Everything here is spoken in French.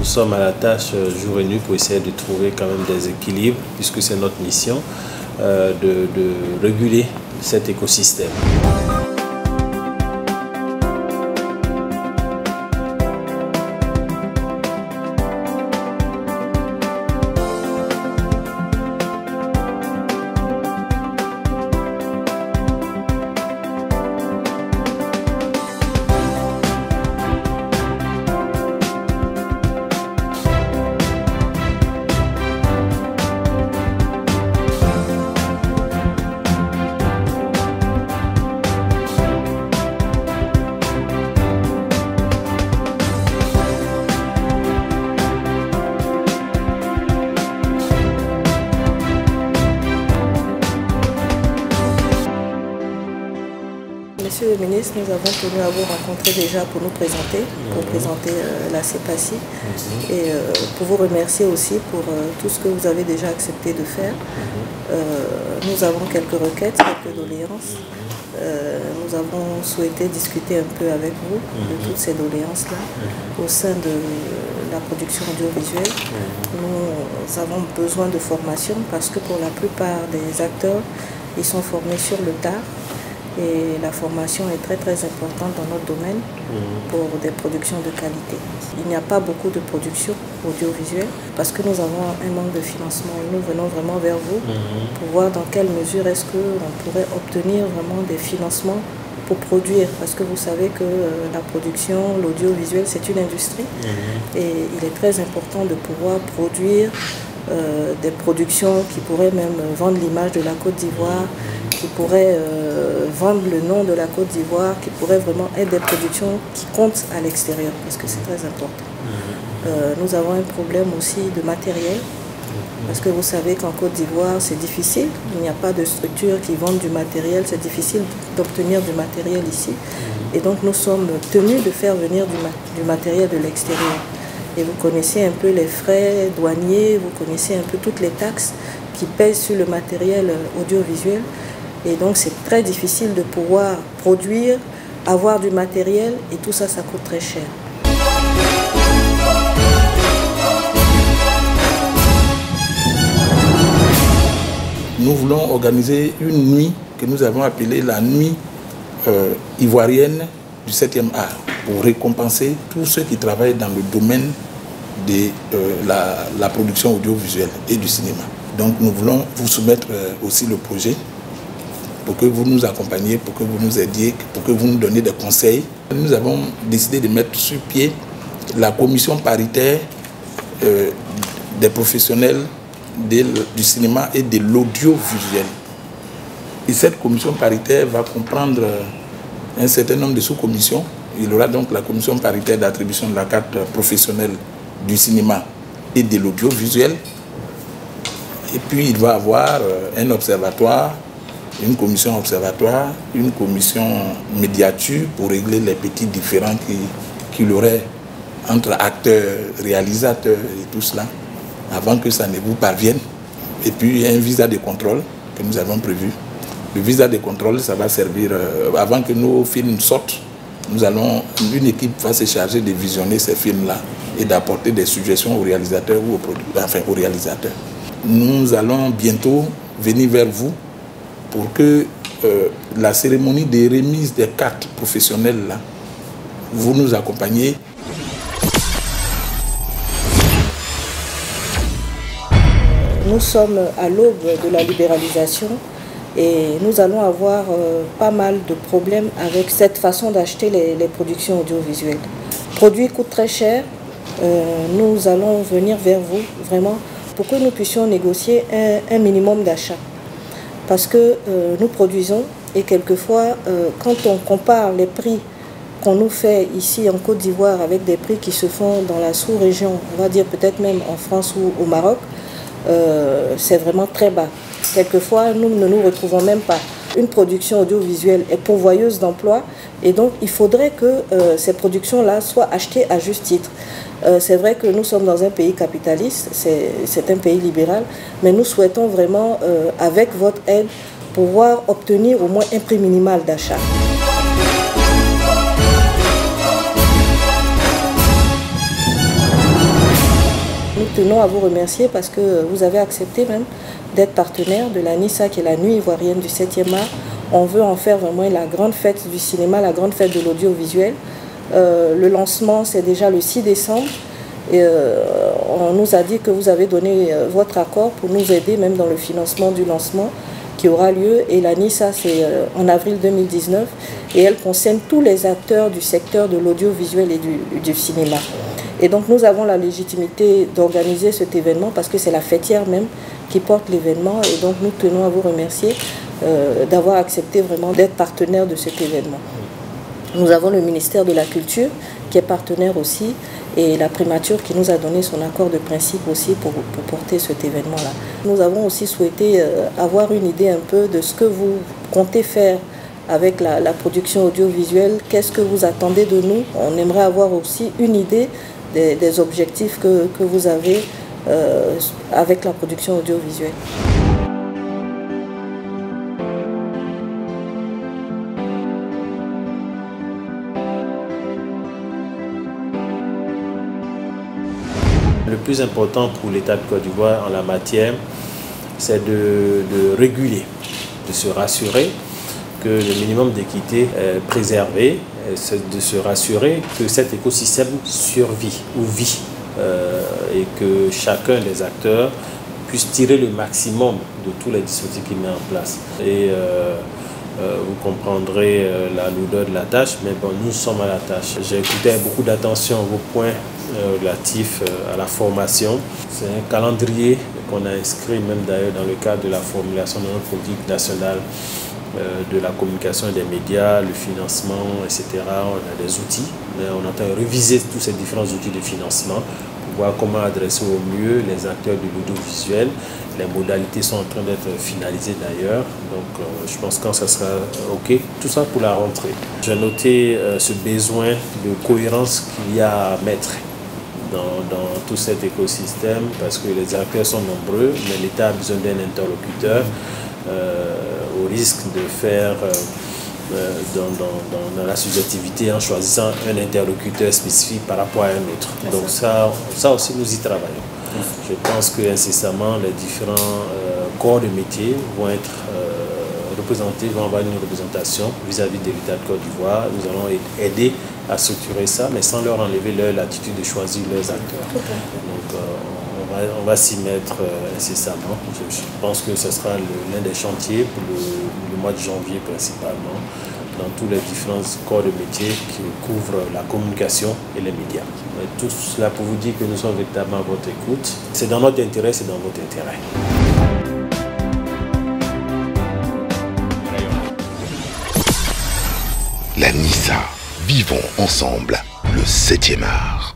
nous sommes à la tâche jour et nuit pour essayer de trouver quand même des équilibres, puisque c'est notre mission de réguler cet écosystème. Monsieur le ministre, nous avons tenu à vous rencontrer déjà pour nous présenter, la CEPACI et pour vous remercier aussi pour tout ce que vous avez déjà accepté de faire. Nous avons quelques requêtes, quelques doléances. Nous avons souhaité discuter un peu avec vous de toutes ces doléances-là au sein de la production audiovisuelle. Nous avons besoin de formation parce que pour la plupart des acteurs, ils sont formés sur le tard. Et la formation est très importante dans notre domaine pour des productions de qualité. Il n'y a pas beaucoup de productions audiovisuelles parce que nous avons un manque de financement et nous venons vraiment vers vous pour voir dans quelle mesure est-ce qu'on pourrait obtenir vraiment des financements pour produire, parce que vous savez que la production, l'audiovisuel, c'est une industrie et il est très important de pouvoir produire des productions qui pourraient même vendre l'image de la Côte d'Ivoire, qui pourraient vendre le nom de la Côte d'Ivoire, qui pourraient vraiment être des productions qui comptent à l'extérieur, parce que c'est très important. Nous avons un problème aussi de matériel, parce que vous savez qu'en Côte d'Ivoire, c'est difficile, il n'y a pas de structure qui vendent du matériel, c'est difficile d'obtenir du matériel ici. Et donc nous sommes tenus de faire venir du matériel de l'extérieur. Et vous connaissez un peu les frais douaniers, vous connaissez un peu toutes les taxes qui pèsent sur le matériel audiovisuel. Et donc c'est très difficile de pouvoir produire, avoir du matériel et tout ça, ça coûte très cher. Nous voulons organiser une nuit que nous avons appelée la nuit ivoirienne du 7e art pour récompenser tous ceux qui travaillent dans le domaine de la production audiovisuelle et du cinéma. Donc nous voulons vous soumettre aussi le projet pour que vous nous accompagniez, pour que vous nous aidiez, pour que vous nous donniez des conseils. Nous avons décidé de mettre sur pied la commission paritaire des professionnels du cinéma et de l'audiovisuel. Et cette commission paritaire va comprendre un certain nombre de sous-commissions. Il y aura donc la commission paritaire d'attribution de la carte professionnelle du cinéma et de l'audiovisuel. Et puis il va y avoir un observatoire, une commission observatoire, une commission médiature pour régler les petits différends qu'il y aurait entre acteurs, réalisateurs et tout cela, avant que ça ne vous parvienne. Et puis il y a un visa de contrôle que nous avons prévu. Le visa de contrôle, ça va servir, avant que nos films sortent, une équipe va se charger de visionner ces films-là et d'apporter des suggestions aux réalisateurs ou aux réalisateurs. Nous allons bientôt venir vers vous pour que la cérémonie de remise des cartes professionnelles, là, vous nous accompagnez. Nous sommes à l'aube de la libéralisation et nous allons avoir pas mal de problèmes avec cette façon d'acheter les productions audiovisuelles. Les produits coûtent très cher. Nous allons venir vers vous vraiment pour que nous puissions négocier un minimum d'achat. Parce que nous produisons et quelquefois, quand on compare les prix qu'on nous fait ici en Côte d'Ivoire avec des prix qui se font dans la sous-région, on va dire peut-être même en France ou au Maroc, c'est vraiment très bas. Quelquefois, nous ne nous retrouvons même pas. Une production audiovisuelle est pourvoyeuse d'emplois et donc il faudrait que ces productions-là soient achetées à juste titre. C'est vrai que nous sommes dans un pays capitaliste, c'est un pays libéral, mais nous souhaitons vraiment, avec votre aide, pouvoir obtenir au moins un prix minimal d'achat. tenons à vous remercier parce que vous avez accepté même d'être partenaire de la NISA, qui est la Nuit ivoirienne du 7e art. On veut en faire vraiment la grande fête du cinéma, la grande fête de l'audiovisuel. Le lancement, c'est déjà le 6 décembre. Et on nous a dit que vous avez donné votre accord pour nous aider même dans le financement du lancement qui aura lieu. Et la NISA, c'est en avril 2019. Et elle concerne tous les acteurs du secteur de l'audiovisuel et du cinéma. Et donc nous avons la légitimité d'organiser cet événement parce que c'est la fêtière même qui porte l'événement. Et donc nous tenons à vous remercier d'avoir accepté vraiment d'être partenaire de cet événement. Nous avons le ministère de la Culture qui est partenaire aussi et la primature qui nous a donné son accord de principe aussi pour porter cet événement-là. Nous avons aussi souhaité avoir une idée un peu de ce que vous comptez faire avec la production audiovisuelle. Qu'est-ce que vous attendez de nous? On aimerait avoir aussi une idée des objectifs que vous avez avec la production audiovisuelle. Le plus important pour l'État de Côte d'Ivoire en la matière, c'est de réguler, de se rassurer que le minimum d'équité est préservé, de se rassurer que cet écosystème survit ou vit et que chacun des acteurs puisse tirer le maximum de tous les dispositifs qu'il met en place. Et vous comprendrez la lourdeur de la tâche, mais bon, nous sommes à la tâche. J'ai écouté avec beaucoup d'attention vos points relatifs à la formation. C'est un calendrier qu'on a inscrit même d'ailleurs dans le cadre de la formulation de notre politique nationale de la communication et des médias, le financement, etc. On a des outils, mais on entend réviser tous ces différents outils de financement pour voir comment adresser au mieux les acteurs de l'audiovisuel. Les modalités sont en train d'être finalisées d'ailleurs, donc je pense que quand ça sera OK, tout ça pour la rentrée. J'ai noté ce besoin de cohérence qu'il y a à mettre dans tout cet écosystème parce que les acteurs sont nombreux, mais l'État a besoin d'un interlocuteur au risque de faire dans la subjectivité en choisissant un interlocuteur spécifique par rapport à un autre. Donc ça aussi nous y travaillons. Je pense que incessamment les différents corps de métier vont être représentés, vont avoir une représentation vis-à-vis de l'État de Côte d'Ivoire. Nous allons aider à structurer ça, mais sans leur enlever leur latitude de choisir leurs acteurs. Donc on va s'y mettre incessamment. Je pense que ce sera l'un des chantiers pour le mois de janvier principalement, dans tous les différents corps de métier qui couvrent la communication et les médias. Mais tout cela pour vous dire que nous sommes véritablement à votre écoute. C'est dans notre intérêt, c'est dans votre intérêt. La NISA, vivons ensemble le 7e art.